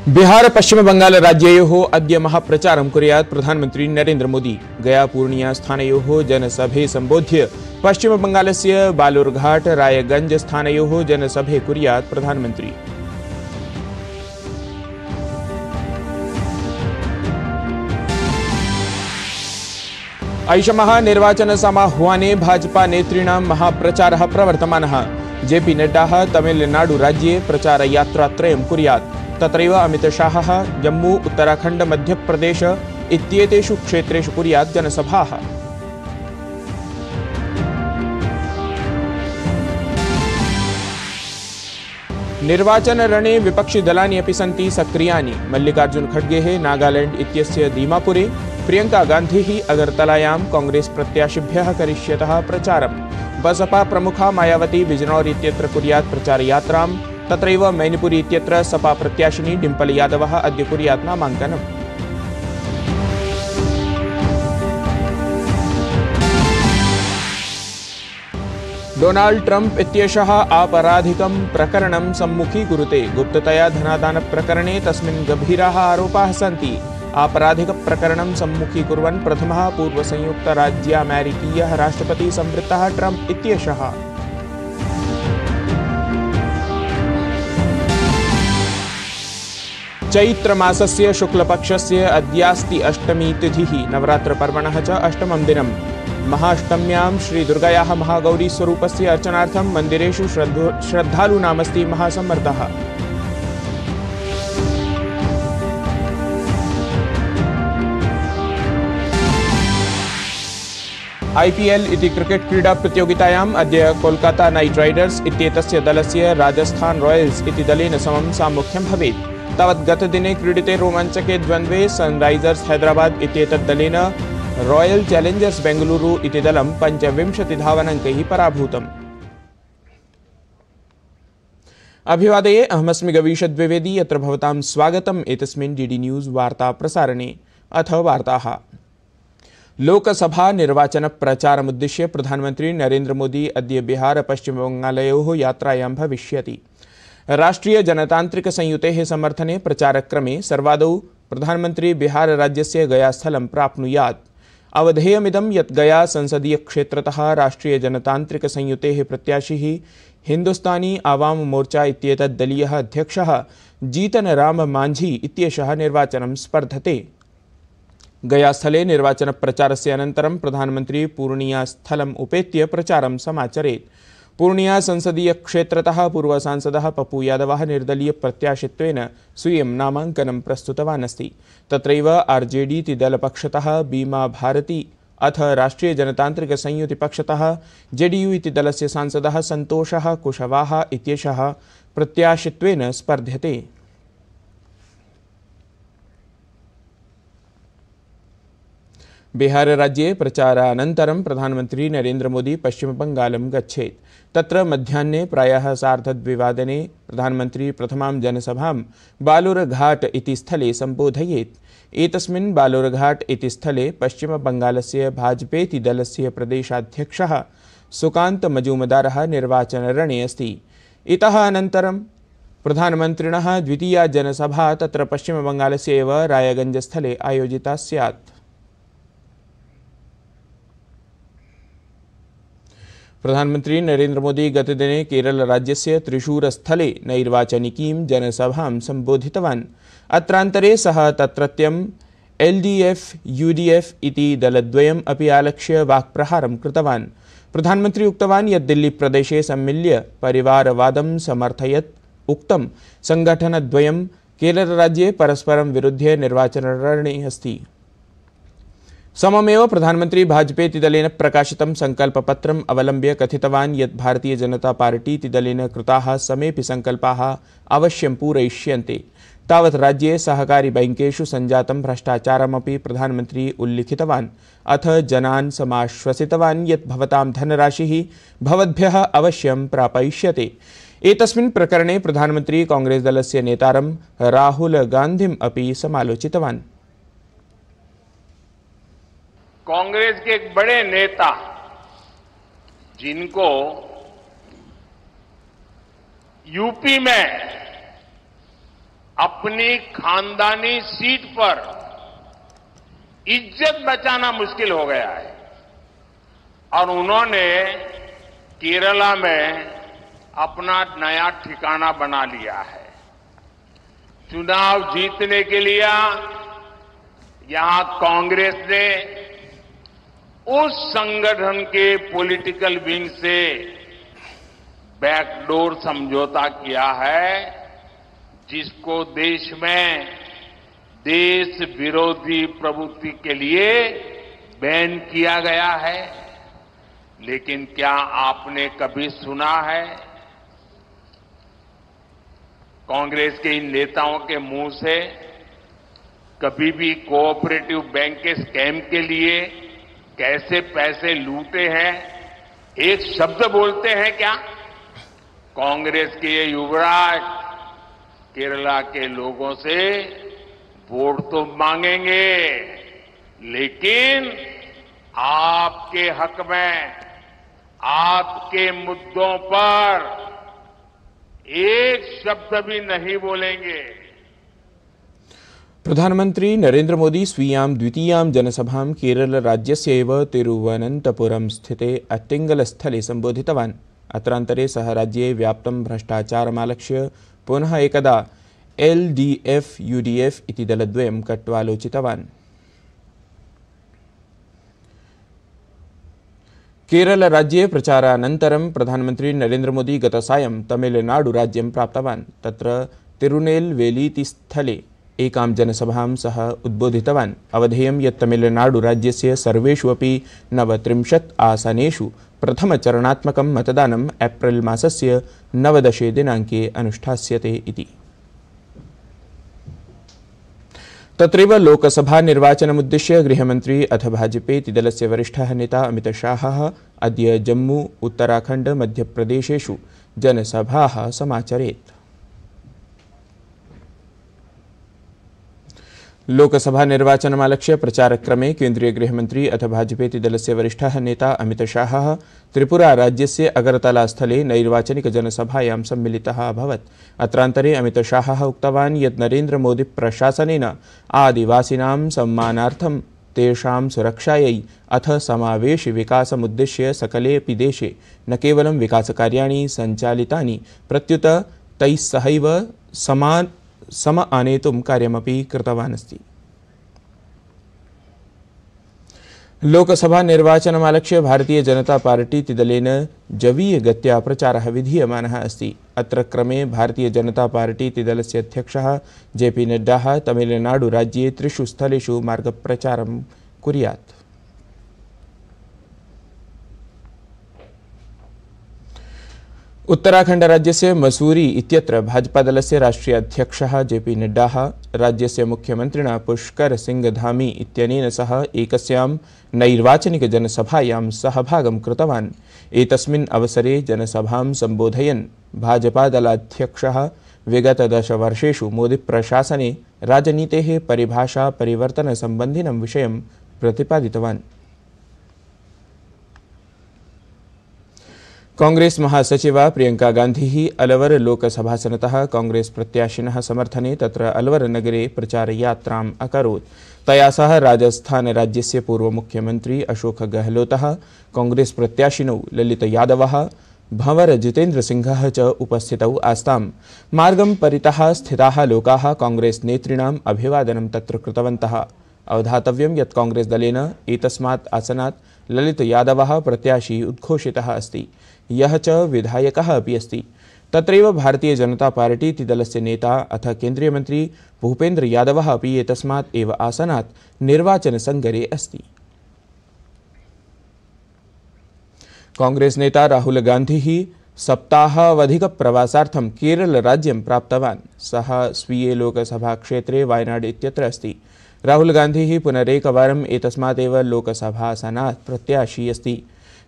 बिहार पश्चिम बंगाल राज्ययोः अद्य महाप्रचारं कुर्यात् प्रधानमन्त्री नरेन्द्र मोदी। गया पूर्णिया स्थानयोः जनसभे सम्बोध्य पश्चिम बंगालस्य बालूरघाट रायगंज स्थानयोः जनसभे कुर्यात् प्रधानमन्त्री। ऐषमः निर्वाचनसमाह्वाने भाजपा नेतॄणां महाप्रचारः प्रवर्तमानः। जेपी नड्डा तमिलनाडु राज्ये प्रचारयात्रात्रयं कुर्यात्। तत्रैव अमितशाहः जम्मू उत्तराखण्ड मध्यप्रदेश इत्येतेषु क्षेत्रेषु कुर्यात् जनसभाः। निर्वाचनरणे विपक्षिदलानि अपि सन्ति सक्रियानि। मल्लिकार्जुन खड़गे नागालैंड इत्यस्य दीमापुरे, प्रियंका गान्धी अगरतलायां कांग्रेस प्रत्याशिभ्यः करिष्यतः प्रचारम्। बसपा प्रमुखा मायावती बिजनौर इत्यत्र कुर्यात् प्रचारयात्रां। तत्रैव मैनपुरी इत्यत्र सपा प्रत्याशिनी डिम्पल यादवः अद्य कुर्यात् नामाङ्कनम्। डोनाल्ड ट्रम्प इत्येषः आपराधिकं प्रकरणं सम्मुखीकुरुते। गुप्ततया धनादानप्रकरणे तस्मिन् गभीराः आरोपाः सन्ति। आपराधिकप्रकरणं सम्मुखीकुर्वन् प्रथमः पूर्वसंयुक्तराज्यामेरिकीयः राष्ट्रपतिः संवृत्तः ट्रम्प इत्येषः। चैत्रमासस्य शुक्लपक्षस्य अद्यास्ति अष्टमी तिथिः। नवरात्रपर्वणः च अष्टमं दिनम्। महाअष्टम्यां श्रीदुर्गायाः महागौरीस्वरूपस्य अर्चनार्थं मन्दिरेषु श्रद्धालूनामस्ति महासम्मर्दः। IPL इति क्रिकेट क्रीडा प्रतियोगितायाम् अद्य कोलकाता नाइट राइडर्स इत्येतस्य दलस्य राजस्थान रॉयल्स इति दलेन समं साम्मुख्यं भवेत्। तावत् गतदिने क्रीडिते रोमाञ्चके द्वन्द्वे सनराइजर्स हैदराबाद इत्येतत् दलेन रॉयल चैलेंजर्स बेंगलुरु इति दलं 25 धावनाङ्कैः पराभूतम्। अभिवादये, अहमस्मि गवीश द्विवेदी। अत्र भवतां स्वागतम् एतस्मिन् डीडी न्यूज़ वार्ता प्रसारणे। अथ वार्ताः। लोकसभा निर्वाचन प्रचारमुद्दिश्य प्रधानमन्त्री नरेन्द्र मोदी अद्य बिहार पश्चिम बंगालयोः यात्रायां भविष्यति। राष्ट्रीय जनतांत्रिक संयुतेः समर्थने प्रचारक्रमे सर्वादौ प्रधानमन्त्री बिहार राज्यस्य गयास्थलं प्राप्नुयात्। अवधेयमिदं यत् गया संसदीय क्षेत्रतः राष्ट्रीय जनतांत्रिक संयुतेः प्रत्याशिः हिन्दुस्तानी आवाम मोर्चा इत्येतत् दलीयः अध्यक्षः जीतन राम मांझी इत्येषः निर्वाचनं स्पर्धते। गयास्थले निर्वाचन प्रचारस्य अनन्तरं प्रधानमन्त्री पूर्णिया स्थलम् उपेत्य प्रचारं समाचरेत्। पूर्णिया संसदीय क्षेत्रतः पूर्वसांसदः पप्पू यादवः निर्दलीय प्रत्याशित्वेन स्वीयं नामाङ्कनं प्रस्तुतवान् अस्ति। तत्रैव आरजेडी इति दलपक्षतः बीमा भारती अथ राष्ट्रीय जनतांत्रिक संयुति पक्षतः जेडीयू इति दलस्य सांसदः सन्तोषः कुशवाहा इत्येषः प्रत्याशित्वेन स्पर्ध्यते। बिहार राज्ये प्रचारानन्तरं प्रधानमन्त्री नरेन्द्र मोदी पश्चिम बंगालं गच्छेत्। तत्र मध्याह्ने प्रायः 2:30 प्रधानमन्त्री प्रथमां जनसभां बालूरघाट इति स्थले सम्बोधयेत्। एतस्मिन् बालूरघाट इति स्थले पश्चिम बंगालस्य भाजपेति दलस्य प्रदेशाध्यक्षः सुकान्त मजूमदारः निर्वाचनरणे अस्ति। इतः अनन्तरं प्रधानमन्त्रिणः द्वितीया जनसभा तत्र पश्चिम बंगालस्य एव रायगंजस्थले आयोजिता स्यात्। प्रधानमन्त्री नरेन्द्र मोदी गतदिने केरल राज्यस्य त्रिशूरस्थले नैर्वाचनिकीं जनसभां सम्बोधितवान्। अत्रान्तरे सः तत्रत्यं LDF UDF इति दलद्वयम् अपि आलक्ष्य वाक्प्रहारं कृतवान्। प्रधानमन्त्री उक्तवान् यत् दिल्लीप्रदेशे सम्मिल्य परिवारवादं समर्थयत्। उक्तं संगठनद्वयं केरलराज्ये परस्परं विरुध्य निर्वाचनरणे अस्ति। सममेव प्रधानमन्त्री भाजपेति दलेन प्रकाशितं संकल्पपत्रम् अवलम्ब्य कथितवान् यत् भारतीय जनता पार्टी इति दलेन कृताः समेऽपि संकल्पाः अवश्यं पूरयिष्यन्ते। तावत् राज्ये सहकारी बैंकेषु सञ्जातं भ्रष्टाचारमपि प्रधानमन्त्री उल्लिखितवान्। अथ जनान् समाश्वसितवान् यत् भवतां धनराशिः भवद्भ्यः अवश्यं प्रापयिष्यते। एतस्मिन् प्रकरणे प्रधानमन्त्री कांग्रेस दलस्य नेतारं राहुल गान्धिम् अपि समालोचितवान्। कांग्रेस के एक बड़े नेता जिनको यूपी में अपनी खानदानी सीट पर इज्जत बचाना मुश्किल हो गया है और उन्होंने केरला में अपना नया ठिकाना बना लिया है। चुनाव जीतने के लिए यहां कांग्रेस ने उस संगठन के पॉलिटिकल विंग से बैकडोर समझौता किया है जिसको देश में देश विरोधी प्रवृत्ति के लिए बैन किया गया है। लेकिन क्या आपने कभी सुना है कांग्रेस के इन नेताओं के मुंह से कभी भी कोऑपरेटिव बैंक के स्कैम के लिए कैसे पैसे लूटे हैं एक शब्द बोलते हैं क्या? कांग्रेस के ये युवराज केरला के लोगों से वोट तो मांगेंगे लेकिन आपके हक में आपके मुद्दों पर एक शब्द भी नहीं बोलेंगे। प्रधानमंत्री नरेंद्र मोदी स्वीयां द्वितीयां जनसभां केरलराज्यस्यैव तिरुवनन्तपुरं स्थिते अट्टिङ्गलस्थले सम्बोधितवान्। अत्रान्तरे सः राज्ये व्याप्तं भ्रष्टाचारमालक्ष्य पुनः एकदा LDF-UDF इति दलद्वयं कट्वालोचितवान्। केरलराज्ये प्रचारानन्तरं प्रधानमन्त्री नरेंद्र मोदी गतसायं तमिलनाडुराज्यं प्राप्तवान्। तत्र तिरुनेल्वेलीति स्थले एकां जनसभां सः उद्बोधितवान्। अवधेयं यत् तमिलनाडुराज्यस्य सर्वेषु अपि 39 आसनेषु प्रथमचरणात्मकं मतदानं एप्रिल मासस्य 19 दिनाङ्के अनुष्ठास्यते इति। तत्रैव लोकसभा निर्वाचनमुद्दिश्य गृहमन्त्री अथ भाजपेति दलस्य वरिष्ठः नेता अमित शाहः अद्य जम्मू उत्तराखण्ड मध्यप्रदेशेषु जनसभाः समाचरेत्। लोकसभा निर्वाचनमालक्ष्य प्रचारक्रमे केन्द्रीय गृहमन्त्री अथ भाजपेति दलस्य वरिष्ठः नेता अमित शाहः त्रिपुरा राज्यस्य अगरतलास्थले नैर्वाचनिकजनसभायां सम्मिलितः अभवत्। अत्रान्तरे अमित शाहः उक्तवान् यत् नरेन्द्र मोदी प्रशासनेन आदिवासिनां सम्मानार्थं तेषां सुरक्षायै अथ समावेशि विकासमुद्दिश्य सकलेऽपि देशे न केवलं विकासकार्याणि सञ्चालितानि प्रत्युत तैः सहैव सम आनेतुं कार्यमपि कृतवान् अस्ति। लोकसभा निर्वाचनमालक्ष्य भारतीय जनता पार्टी दलेन जवीय गत्या प्रचारः विधीयमानः अस्ति। अत्र क्रमे भारतीय जनता पार्टी दलस्य अध्यक्षः JP नड्डा तमिलनाडु राज्ये 3 स्थलेषु मार्गप्रचारं कुर्यात्। उत्तराखण्ड राज्यस्य मसूरी इत्यत्र भाजपा दलस्य राष्ट्रीय अध्यक्षः JP नड्डा राज्यस्य मुख्यमन्त्रिणा पुष्कर सिंह धामी इत्यनेन सह एकस्यां नैर्वाचनिकजनसभायां सहभागं कृतवान्। एतस्मिन् अवसरे जनसभां सम्बोधयन् भाजपा दलाध्यक्षः विगत 10 वर्षेषु मोदी प्रशासने राजनीतेः परिभाषा परिवर्तनसम्बन्धिनं विषयं प्रतिपादितवान्। कांग्रेस महासचिवा प्रियंका गांधी अलवर लोकसभासनतः कांग्रेस प्रत्याशिनः समर्थने तत्र अलवर नगरे प्रचारयात्राम् अकरोत्। तया सह राजस्थान राज्यस्य पूर्व मुख्यमंत्री अशोक गहलोतः कांग्रेस प्रत्याशिनौ ललित यादवः भंवर जितेन्द्र सिंहः च उपस्थितौ आस्ताम्। मार्गं परितः स्थिताः लोकाः कांग्रेस नेतॄणाम् अभिवादनं तत्र कृतवन्तः। अवधातव्यं यत् कांग्रेस दलेन एतस्मात् आसनात् ललित यादवः प्रत्याशी उद्घोषितः अस्ति। यः च विधायकः अपि अस्ति। तत्रैव भारतीय जनता पार्टी दलस्य नेता अथ केन्द्रीय मंत्री भूपेन्द्र यादवः अपि एतस्मात् एव आसनात् निर्वाचनसङ्गरे अस्ति। कांग्रेस नेता राहुल गांधी सप्ताहावधिकप्रवासार्थं केरल राज्यं प्राप्तवान्। सः स्वीये लोकसभा क्षेत्रे वायनाड इत्यत्र अस्ति। राहुल गांधी पुनरेकवारम् एतस्मात् एव लोकसभासनात् प्रत्याशी अस्ति।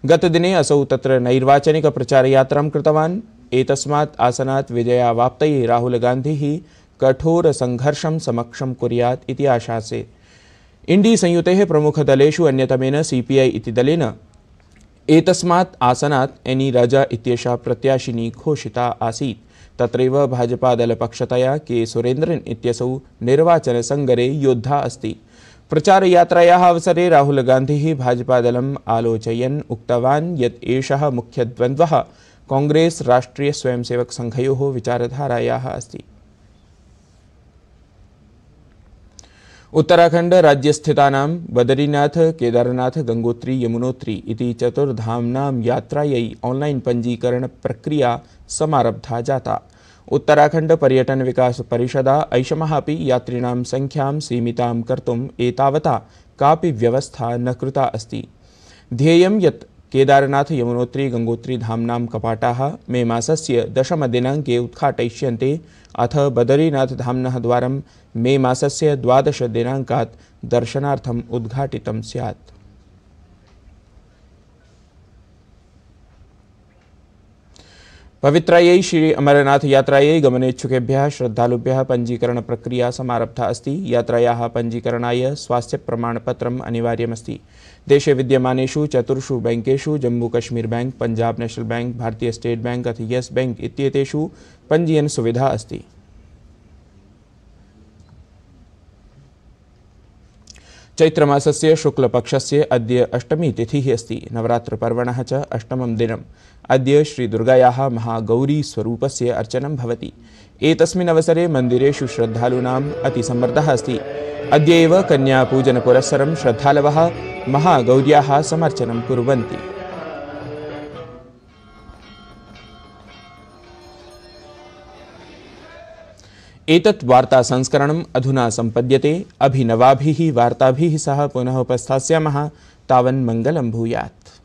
गतदिने असौ तत्र नैर्वाचनिक प्रचारयात्रां कृतवान्। एतस्मात् आसनात् विजयावाप्तये राहुल गांधी कठोर संघर्षं समक्षं कुर्यात् इति आशासे। इंडी संयुतेः प्रमुखदलेषु अन्यतमेन CPI इति दलेन एतस्मात् आसनात् एनी राजा इत्येषा प्रत्याशिनी घोषिता आसीत्। तत्रैव भाजपादलपक्षतया के सुरेन्द्रन् इत्यसौ निर्वाचनसङ्गरे योद्धा अस्ति। प्रचारयात्रायाः अवसरे राहुल गान्धिः भाजपादलम् आलोचयन् उक्तवान् यत् एषः मुख्यद्वन्द्वः कांग्रेस राष्ट्रीय स्वयंसेवक संघयोः विचारधारायाः अस्ति। उत्तराखंड राज्यस्थितानां बदरीनाथ केदारनाथ गंगोत्री यमुनोत्री इति चतुर्धाम्नां यात्रायै ऑनलाइन पंजीकरण प्रक्रिया समारब्धा जाता। उत्तराखंड पर्यटन विकास परिषदा ऐषमः अपि यात्रिणां संख्यां सीमितां कर्तुम् एतावता कापि व्यवस्था न कृता अस्ति। ध्येयं यत् केदारनाथ यमुनोत्री गंगोत्री धाम्नां कपाटाः मे मासस्य 10 दिनाङ्के उद्घाटयिष्यन्ते, अथ बदरीनाथ धाम्नः द्वारं मे मासस्य 12 दिनाङ्कात् दर्शनार्थम् उद्घाटितं स्यात्। पवित्रायै श्री अमरनाथ यात्रायै गमनेच्छुकेभ्यः श्रद्धालुभ्यः पञ्जीकरण प्रक्रिया समारब्धा अस्ति। यात्रायाः पञ्जीकरणाय स्वास्थ्य प्रमाणपत्रम् अनिवार्यमस्ति। देशे विद्यमानेषु 4 बैंकेषु Jammu Kashmir bank, Punjab national bank, भारतीय स्टेट बैंक अथ येस बैंक इत्येतेषु पञ्जीयन सुविधा अस्ति। चैत्रमासस्य शुक्लपक्षस्य अद्य अष्टमी तिथिः अस्ति। नवरात्रपर्वणः च अष्टमं दिनम्। अद्य श्रीदुर्गायाः महागौरी स्वरूपस्य अर्चनं भवति। एतस्मिन् अवसरे मन्दिरेषु श्रद्धालूनाम् अतिसम्मर्दः अस्ति। अद्य एव कन्यापूजनपुरस्सरं श्रद्धालवः महागौर्याः समर्चनं कुर्वन्ति। एतत् वार्ता संस्करणम् अधुना सम्पद्यते। अभिनवाभिः वार्ताभिः सह पुनः उपस्थास्यामः। तावन् मङ्गलं भूयात्।